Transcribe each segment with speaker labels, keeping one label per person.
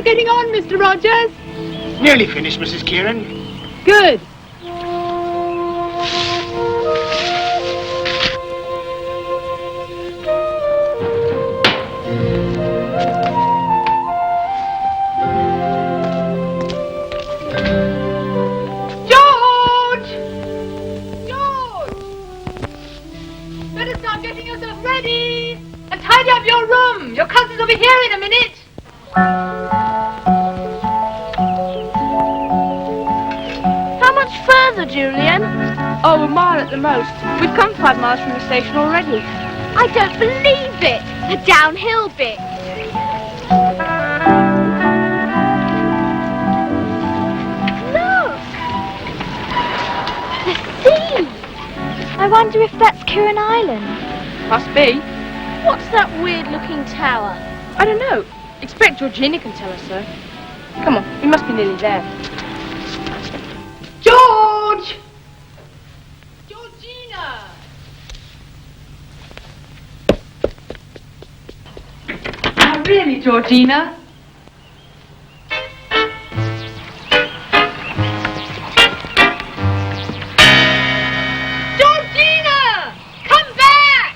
Speaker 1: getting on, Mr. Rogers?
Speaker 2: Nearly finished, Mrs. Kirren.
Speaker 1: Good. George! George! Better start getting yourself ready and tidy up your room. Your cousins will be here in a minute.
Speaker 3: How much further, Julian?
Speaker 4: Oh, a mile at the most. We've come 5 miles from the station already.
Speaker 3: I don't believe it. The downhill bit. Look! The sea! I wonder if that's Kirren Island.
Speaker 4: Must be.
Speaker 3: What's that weird-looking tower?
Speaker 4: I don't know. Expect Georgina can tell us, sir. Come on, we must be nearly there.
Speaker 1: George! Georgina! Now really, Georgina? Georgina! Come back!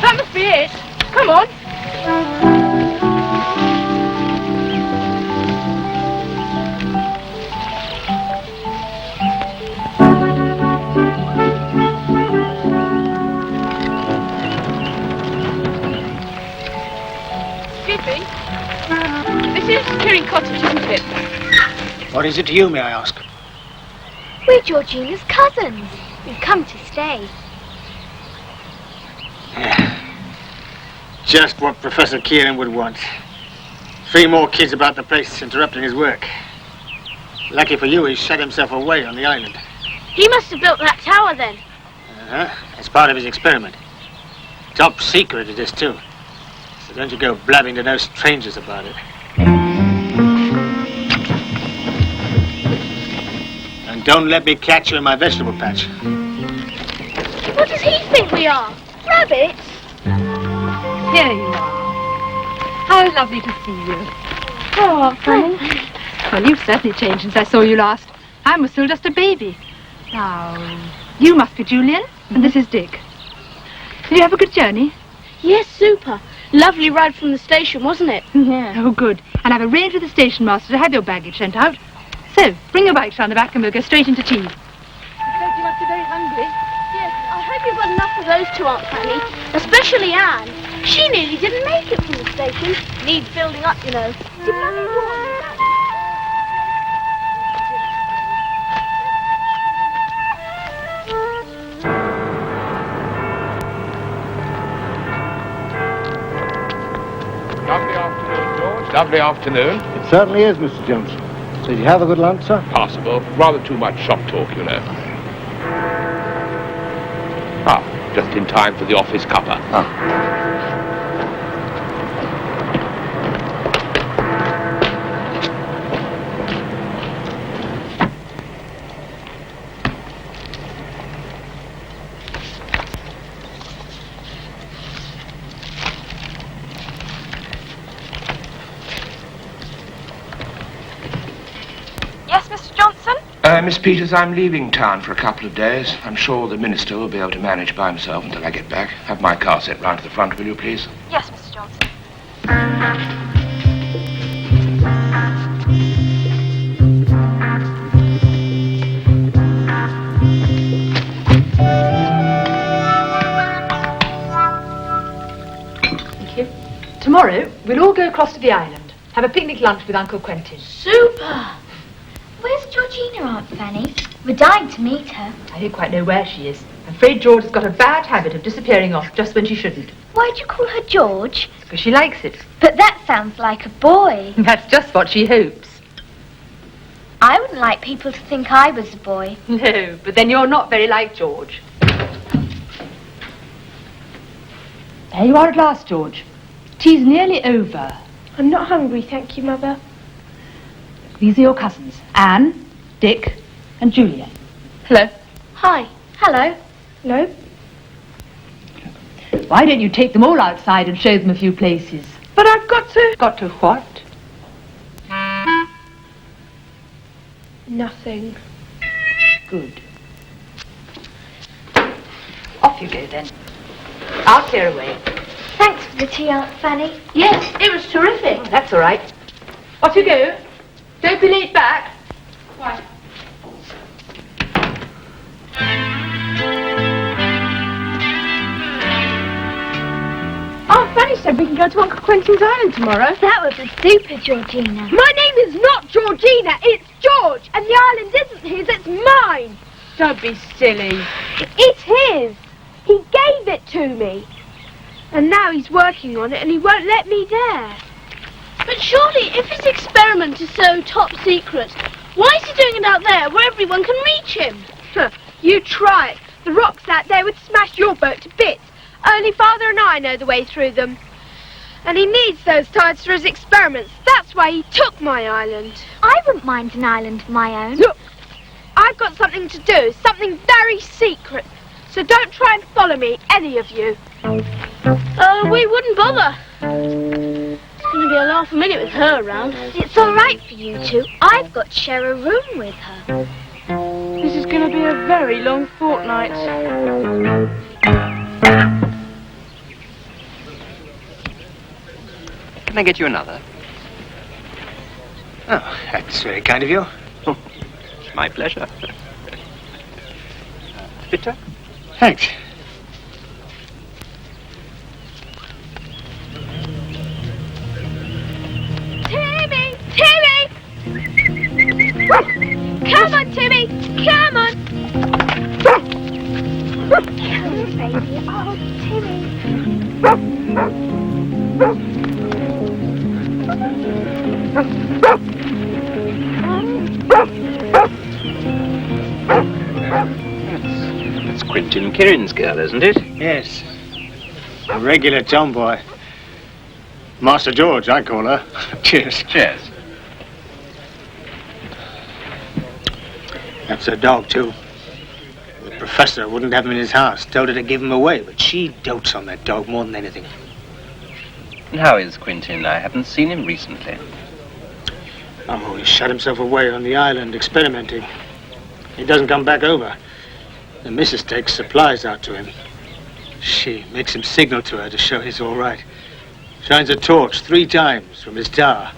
Speaker 4: That must be it. Come on. Excuse me. This is Kirren Cottage, isn't it?
Speaker 2: What is it to you, may I ask?
Speaker 3: We're Georgina's cousins. We've come to stay.
Speaker 2: Just what Professor Kirren would want. 3 more kids about the place interrupting his work. Lucky for you, he shut himself away on the island.
Speaker 3: He must have built that tower then.
Speaker 2: As part of his experiment. Top secret it is, too. So don't you go blabbing to no strangers about it. And don't let me catch you in my vegetable patch.
Speaker 3: What does he think we are? Rabbits?
Speaker 1: Here you are. How lovely to see you.
Speaker 3: Oh, Aunt Fanny.
Speaker 1: Well, you've certainly changed since I saw you last. I was still just a baby. Now, you must be Julian, and this is Dick. Did you have a good journey?
Speaker 3: Yes, super. Lovely ride from the station, wasn't it?
Speaker 1: Yeah. Oh, good. And I've arranged with the station master to have your baggage sent out. So, bring your bikes round the back and we'll go straight into tea.
Speaker 3: I suppose you must be very hungry. Yes, I hope you've got enough of those two, Aunt Fanny. Especially Anne. She nearly didn't make it from the station. Needs building up, you know. She bloody warned me that.
Speaker 5: Lovely afternoon, George. Lovely afternoon.
Speaker 6: It certainly is, Mr. Johnson. So did you have a good lunch, sir?
Speaker 5: Possible. Rather too much shop talk, you know. Ah, just in time for the office cuppa.
Speaker 4: Yes, Mr. Johnson?
Speaker 5: Miss Peters, I'm leaving town for a couple of days. I'm sure the minister will be able to manage by himself until I get back. Have my car sent round to the front, will you, please?
Speaker 4: Yes, Mr. Johnson.
Speaker 1: Thank you. Tomorrow, we'll all go across to the island. Have a picnic lunch with Uncle Quentin.
Speaker 3: Super! Where's Georgina, Aunt Fanny? We're dying to meet her.
Speaker 1: I don't quite know where she is. I'm afraid George has got a bad habit of disappearing off just when she shouldn't.
Speaker 3: Why'd you call her George?
Speaker 1: Because she likes it.
Speaker 3: But that sounds like a boy.
Speaker 1: That's just what she hopes.
Speaker 3: I wouldn't like people to think I was a boy.
Speaker 1: No, but then you're not very like George. There you are at last, George. Tea's nearly over.
Speaker 4: I'm not hungry, thank you, Mother.
Speaker 1: These are your cousins, Anne, Dick, and Julia.
Speaker 4: Hello.
Speaker 3: Hi. Hello.
Speaker 4: Hello.
Speaker 1: Why don't you take them all outside and show them a few places?
Speaker 4: But I've got to...
Speaker 1: Got to what?
Speaker 4: Nothing.
Speaker 1: Good. Off you go then. I'll clear away.
Speaker 3: Thanks for the tea, Aunt Fanny.
Speaker 1: Yes, it was terrific. Oh, that's all right. Off you go. Don't be late back. Why?
Speaker 4: Aunt Fanny said we can go to Uncle Quentin's island tomorrow.
Speaker 3: That would be super, Georgina.
Speaker 4: My name is not Georgina, it's George, and the island isn't his, it's mine. Don't be silly. It's his. He gave it to me. And now he's working on it and he won't let me there.
Speaker 3: But surely, if his experiment is so top secret, why is he doing it out there where everyone can reach him?
Speaker 4: You try it. The rocks out there would smash your boat to bits. Only Father and I know the way through them. And he needs those tides for his experiments. That's why he took my island.
Speaker 3: I wouldn't mind an island of my own.
Speaker 4: Look, I've got something to do, something very secret. So don't try and follow me, any of you.
Speaker 3: Oh, we wouldn't bother. It's going to be a laugh a minute with her around. It's all right for you two. I've got to share a room with her.
Speaker 4: This is going to be a very long fortnight.
Speaker 7: Can I get you another?
Speaker 2: Oh, that's very kind of you.
Speaker 7: My pleasure. Bitter?
Speaker 2: Thanks.
Speaker 4: Timmy! Timmy! Come on, Timmy! Come on!
Speaker 3: Come, baby. Oh, Timmy.
Speaker 7: That's Quentin Kirren's girl, isn't it?
Speaker 2: Yes. A regular tomboy. Master George, I call her. Cheers.
Speaker 7: Cheers.
Speaker 2: That's her dog, too. The professor wouldn't have him in his house. Told her to give him away, but she dotes on that dog more than anything.
Speaker 7: And how is Quentin? I haven't seen him recently.
Speaker 2: Oh, he shut himself away on the island experimenting. He doesn't come back over. The missus takes supplies out to him. She makes him signal to her to show he's all right. Shines a torch 3 times from his tower.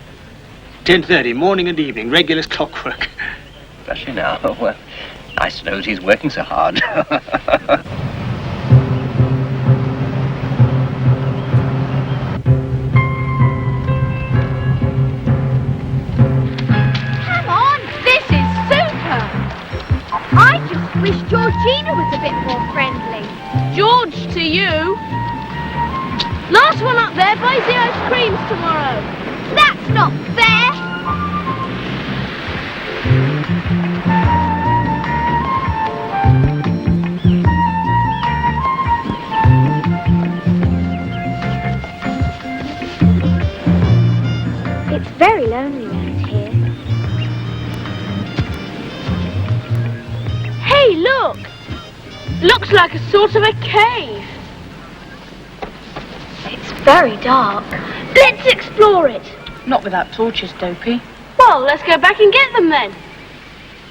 Speaker 2: 10:30, morning and evening, regular clockwork.
Speaker 7: Does she now? Well, I suppose he's working so hard.
Speaker 3: Come on, this is super. I just wish Georgina was a bit more friendly.
Speaker 4: George to you. Last one up there buys the ice creams tomorrow.
Speaker 3: That's not fair. It's very lonely around here.
Speaker 4: Hey, look. Looks like a sort of a cave.
Speaker 3: It's very dark. Let's explore it.
Speaker 4: Not without torches, Dopey.
Speaker 3: Well, let's go back and get them then.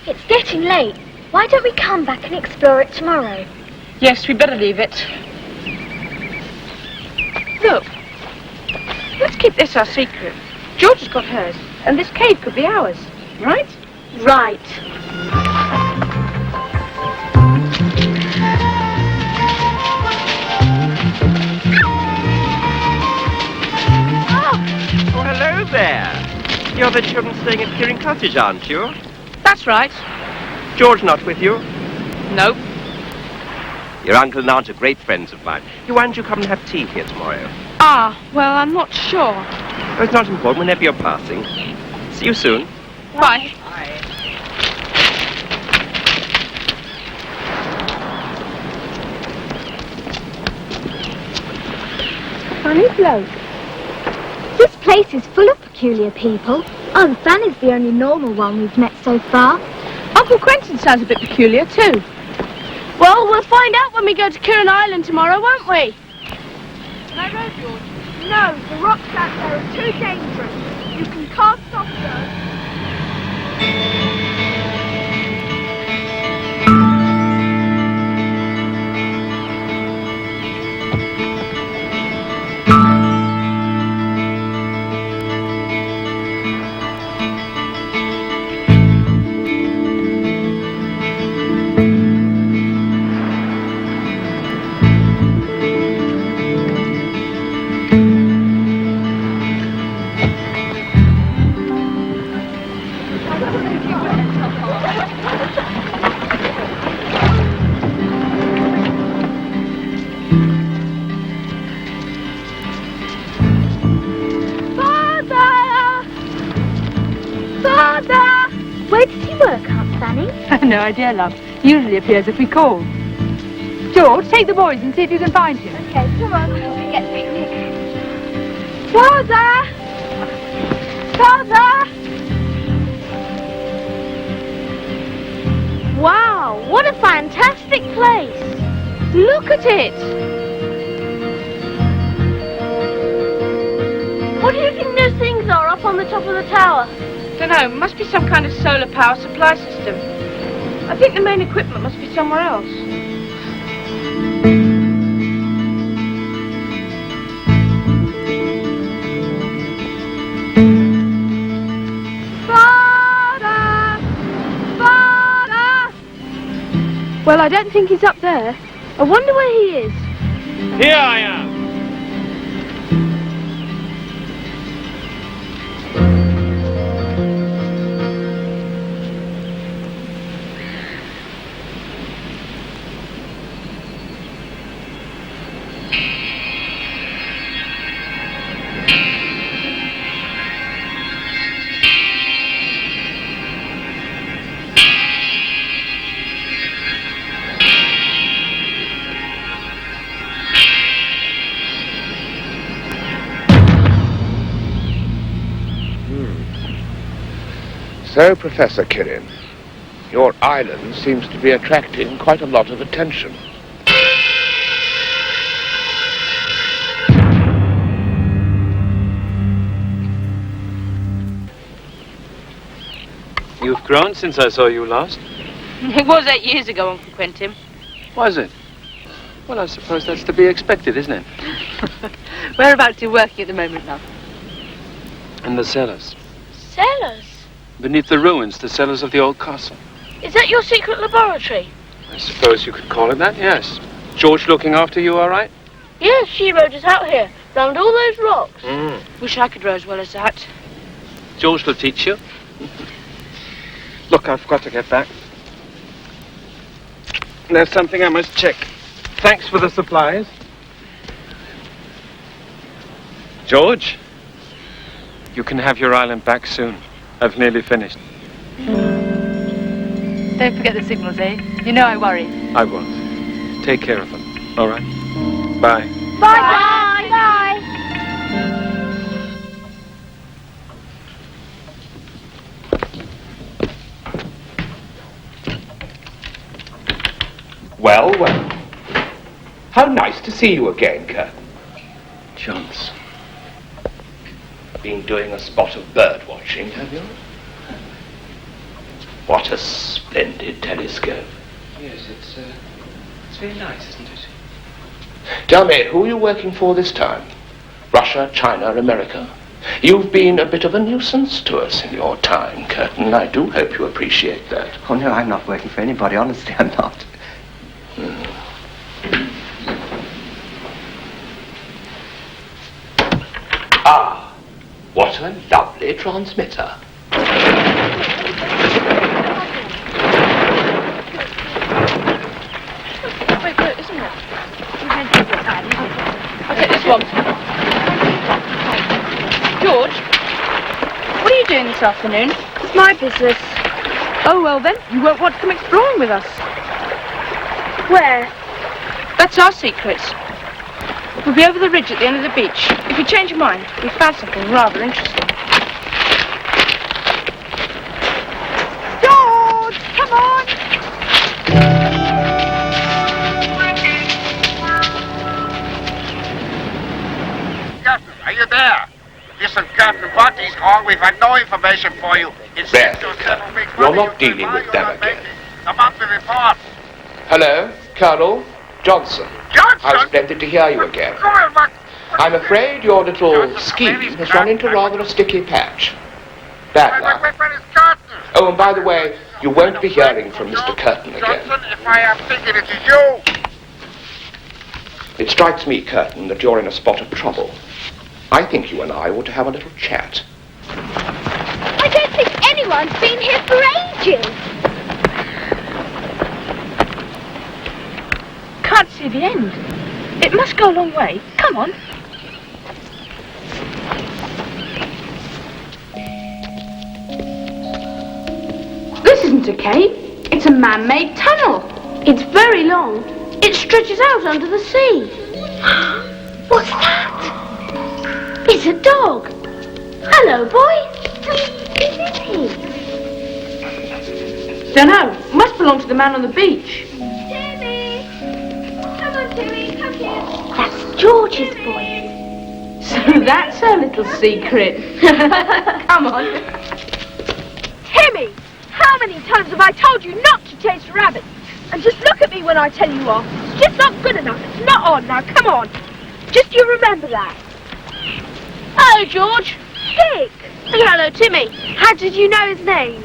Speaker 3: It's getting late. Why don't we come back and explore it tomorrow?
Speaker 4: Yes, we better leave it. Look. Let's keep this our secret. George has got hers, and this cave could be ours, right?
Speaker 3: Right.
Speaker 7: Oh, hello there. You're the children staying at Kirren Cottage, aren't you?
Speaker 4: That's right.
Speaker 7: George not with you?
Speaker 4: Nope.
Speaker 7: Your uncle and aunt are great friends of mine. Why don't you come and have tea here tomorrow?
Speaker 4: Ah, well, I'm not sure.
Speaker 7: Oh, it's not important whenever you're passing. See you soon.
Speaker 4: Bye.
Speaker 3: Funny bloke. This place is full of peculiar people. Aunt Fanny's the only normal one we've met so far.
Speaker 4: Uncle Quentin sounds a bit peculiar, too. Well, we'll find out when we go to Kirren Island tomorrow, won't we?
Speaker 3: Can I row, George?
Speaker 4: No, the rocks out there are too dangerous. You can cast off though. Where does he work, Aunt Fanny?
Speaker 1: I've no idea, love. He usually appears if we call. George, take the boys and see if you can find him.
Speaker 4: Okay, come on, we can get picnic. Father! Father! Wow, what a fantastic place! Look at it! What do you think those things are up on the top of the tower?
Speaker 3: Dunno, must be some kind of solar power supply system. I think the main equipment must be somewhere else.
Speaker 4: Father! Father!
Speaker 3: Well, I don't think he's up there.
Speaker 4: I wonder where he is.
Speaker 2: Here I am.
Speaker 5: So, Professor Kirren, your island seems to be attracting quite a lot of attention.
Speaker 2: You've grown since I saw you last.
Speaker 3: It was 8 years ago, Uncle Quentin.
Speaker 2: Was it? Well, I suppose that's to be expected, isn't it?
Speaker 3: Whereabouts are you working at the moment, love?
Speaker 2: In the cellars.
Speaker 4: Cellars?
Speaker 2: Beneath the ruins, the cellars of the old castle.
Speaker 4: Is that your secret laboratory?
Speaker 2: I suppose you could call it that, yes. George looking after you all right?
Speaker 4: Yes, she rode us out here, round all those rocks.
Speaker 3: Wish I could row as well as that.
Speaker 2: George will teach you. Look, I've got to get back. There's something I must check. Thanks for the supplies. George, you can have your island back soon. I've nearly finished.
Speaker 1: Don't forget the signals, eh? You know I worry.
Speaker 2: I won't. Take care of them. All right? Bye.
Speaker 4: Bye-bye! Bye!
Speaker 5: Well, well. How nice to see you again, Kirren.
Speaker 2: Chance.
Speaker 5: Been doing a spot of bird watching, have you? What a splendid telescope.
Speaker 2: Yes, it's very nice, isn't it?
Speaker 5: Tell me, who are you working for this time? Russia, China, America? You've been a bit of a nuisance to us in your time, Kirren. I do hope you appreciate that.
Speaker 7: Oh, no, I'm not working for anybody. Honestly, I'm not.
Speaker 5: Ah, what a lovely transmitter.
Speaker 3: Wait, isn't it? I'll take this one. George, what are you doing this afternoon?
Speaker 4: It's my business.
Speaker 3: Oh, well then, you won't want to come exploring with us.
Speaker 4: Where?
Speaker 3: That's our secret. We'll be over the ridge at the end of the beach. If you change your mind, we found something rather interesting.
Speaker 4: George, come on!
Speaker 8: call. We've had no information for you. It's
Speaker 5: There,
Speaker 8: 6 or
Speaker 5: Kirren.
Speaker 8: 7 weeks.
Speaker 5: You're
Speaker 8: Whether
Speaker 5: not
Speaker 8: you
Speaker 5: dealing
Speaker 8: survive
Speaker 5: with them
Speaker 8: or
Speaker 5: again.
Speaker 8: make it. The monthly report.
Speaker 5: Hello, Colonel Johnson.
Speaker 8: Johnson?
Speaker 5: How splendid to hear you again. I'm afraid your little scheme has run into rather a sticky patch. Bad luck.
Speaker 8: Where is Curtin?
Speaker 5: Oh, and by the way, you won't be hearing from Mr. Kirton again.
Speaker 8: Johnson, if I am thinking it is you.
Speaker 5: It strikes me, Kirton, that you're in a spot of trouble. I think you and I ought to have a little chat.
Speaker 3: I don't think anyone's been here for ages.
Speaker 1: Can't see the end. It must go a long way. Come on.
Speaker 4: This isn't a cave. It's a man-made tunnel. It's very long. It stretches out under the sea.
Speaker 3: What's that?
Speaker 4: It's a dog. Hello, boy.
Speaker 3: Who is he?
Speaker 4: Dunno. Must belong to the man on the beach.
Speaker 3: Timmy! Come on, Timmy, come here.
Speaker 4: That's George's voice. So that's our little secret. Come on.
Speaker 3: Timmy! How many times have I told you not to chase rabbits? And just look at me when I tell you off. It's just not good enough. It's not on now. Come on. Just you remember that.
Speaker 4: Hello, George.
Speaker 3: Dick!
Speaker 4: And hello, Timmy.
Speaker 3: How did you know his name?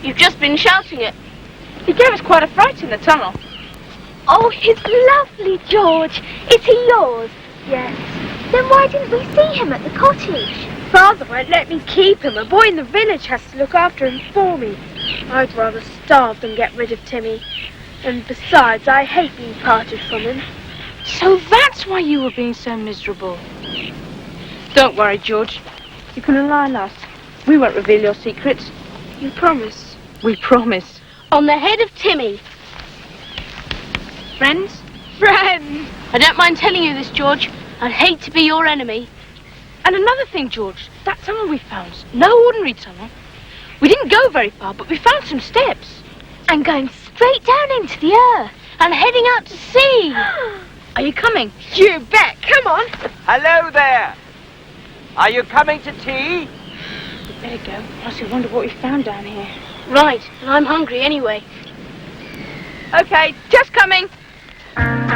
Speaker 4: You've just been shouting it. He gave us quite a fright in the tunnel.
Speaker 3: Oh, he's lovely, George. Is he yours? Yes. Then why didn't we see him at the cottage? Father won't let me keep him. A boy in the village has to look after him for me. I'd rather starve than get rid of Timmy. And besides, I hate being parted from him.
Speaker 4: So that's why you were being so miserable. Don't worry, George. You can rely on us. We won't reveal your secrets.
Speaker 3: You promise?
Speaker 4: We promise.
Speaker 3: On the head of Timmy.
Speaker 4: Friends?
Speaker 3: Friends!
Speaker 4: I don't mind telling you this, George. I'd hate to be your enemy. And another thing, George. That tunnel we found's no ordinary tunnel. We didn't go very far, but we found some steps.
Speaker 3: And going straight down into the earth.
Speaker 4: And heading out to sea. Are you coming?
Speaker 3: You bet. Come on.
Speaker 9: Hello there. Are you coming to tea?
Speaker 4: We'd better go. Else you'll wonder what we found down here. Right. And I'm hungry anyway.
Speaker 1: Okay, just coming.
Speaker 7: Come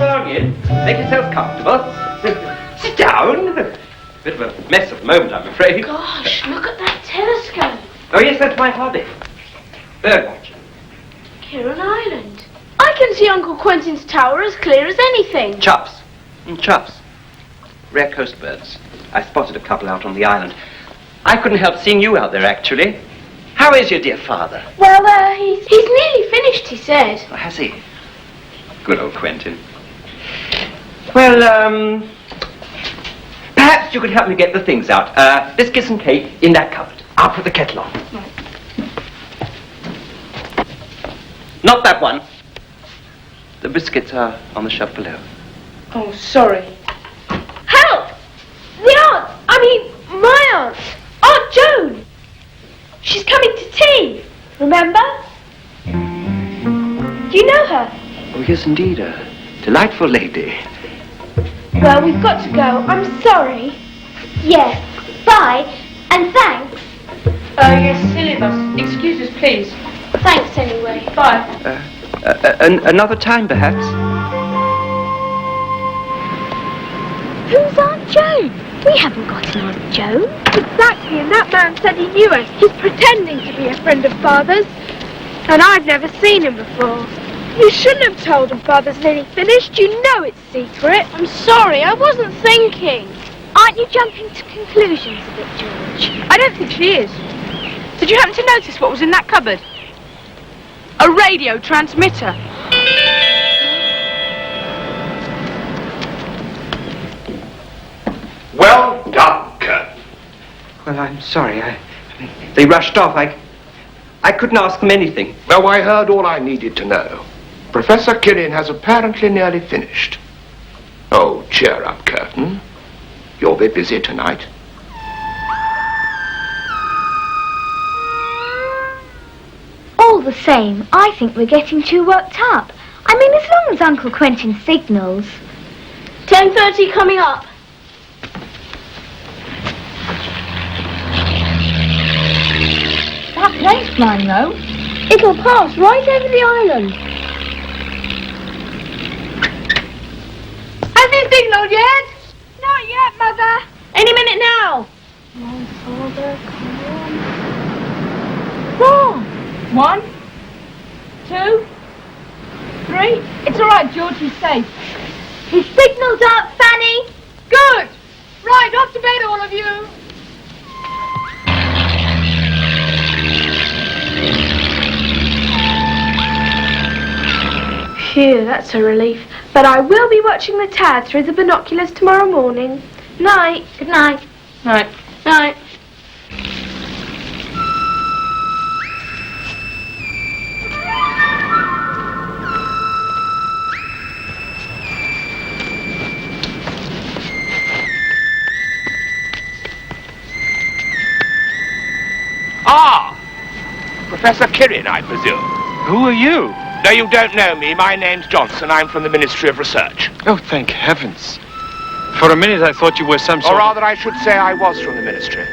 Speaker 7: along in. Make yourself comfortable. Sit down. Bit of a mess at the moment, I'm afraid.
Speaker 4: Gosh, look at that telescope.
Speaker 7: Oh, yes, that's my hobby. Bird watching.
Speaker 4: Kirren Island. I can see Uncle Quentin's tower as clear as anything.
Speaker 7: Chops. Chops. Rare coast birds. I spotted a couple out on the island. I couldn't help seeing you out there, actually. How is your dear father?
Speaker 4: Well, he's nearly finished, he said.
Speaker 7: Oh, has he? Good old Quentin. Well, perhaps you could help me get the things out. Biscuits and cake in that cupboard. I'll put the kettle on.
Speaker 4: Right.
Speaker 7: Not that one. The biscuits are on the shelf below.
Speaker 4: Oh, sorry.
Speaker 3: Help! My aunt. Aunt Joan. She's coming to tea. Remember? Do you know her?
Speaker 7: Oh, yes, indeed. A delightful lady.
Speaker 3: Well, we've got to go. I'm sorry. Yes. Bye. And thanks.
Speaker 4: Yes, silly of us. Excuse us, please.
Speaker 3: Thanks anyway.
Speaker 4: Bye.
Speaker 7: Another time, perhaps.
Speaker 3: Who's Aunt Joan? We haven't got an Aunt Joan. Exactly, and that man said he knew us. He's pretending to be a friend of Father's. And I've never seen him before. You shouldn't have told him Father's nearly finished. You know it's secret.
Speaker 4: I'm sorry, I wasn't thinking.
Speaker 3: Aren't you jumping to conclusions a bit, George?
Speaker 1: I don't think she is. Did you happen to notice what was in that cupboard? A radio transmitter.
Speaker 5: Well done, Kirren.
Speaker 7: Well, I'm sorry. They rushed off. I couldn't ask them anything.
Speaker 5: Well, I heard all I needed to know. Professor Kirren has apparently nearly finished. Oh, cheer up, Kirren. You'll be busy tonight.
Speaker 3: All the same, I think we're getting too worked up. I I mean, as long as Uncle Quentin signals. 10:30 coming up.
Speaker 1: That plane's flying low.
Speaker 3: It'll pass right over the island.
Speaker 1: Has he signaled yet?
Speaker 4: Not yet, Mother.
Speaker 3: Any minute now.
Speaker 4: Come on, Father, come on.
Speaker 1: Four. 1, 2, 3. It's all right, George. He's safe.
Speaker 3: His signal's up, Fanny.
Speaker 1: Good. Right, off to bed, all of you.
Speaker 4: Phew, that's a relief. But I will be watching the Tad through the binoculars tomorrow morning. Night.
Speaker 3: Good night.
Speaker 1: Right.
Speaker 4: Night.
Speaker 5: Ah! Professor Kirren, I presume.
Speaker 10: Who are you?
Speaker 5: No, you don't know me. My name's Johnson. I'm from the Ministry of Research.
Speaker 10: Oh, thank heavens. For a minute I thought you were some sort
Speaker 5: Or rather, I should say I was from the Ministry.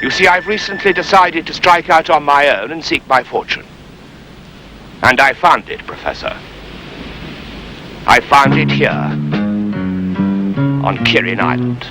Speaker 5: You see, I've recently decided to strike out on my own and seek my fortune. And I found it, Professor. I found it here, on Kirren Island.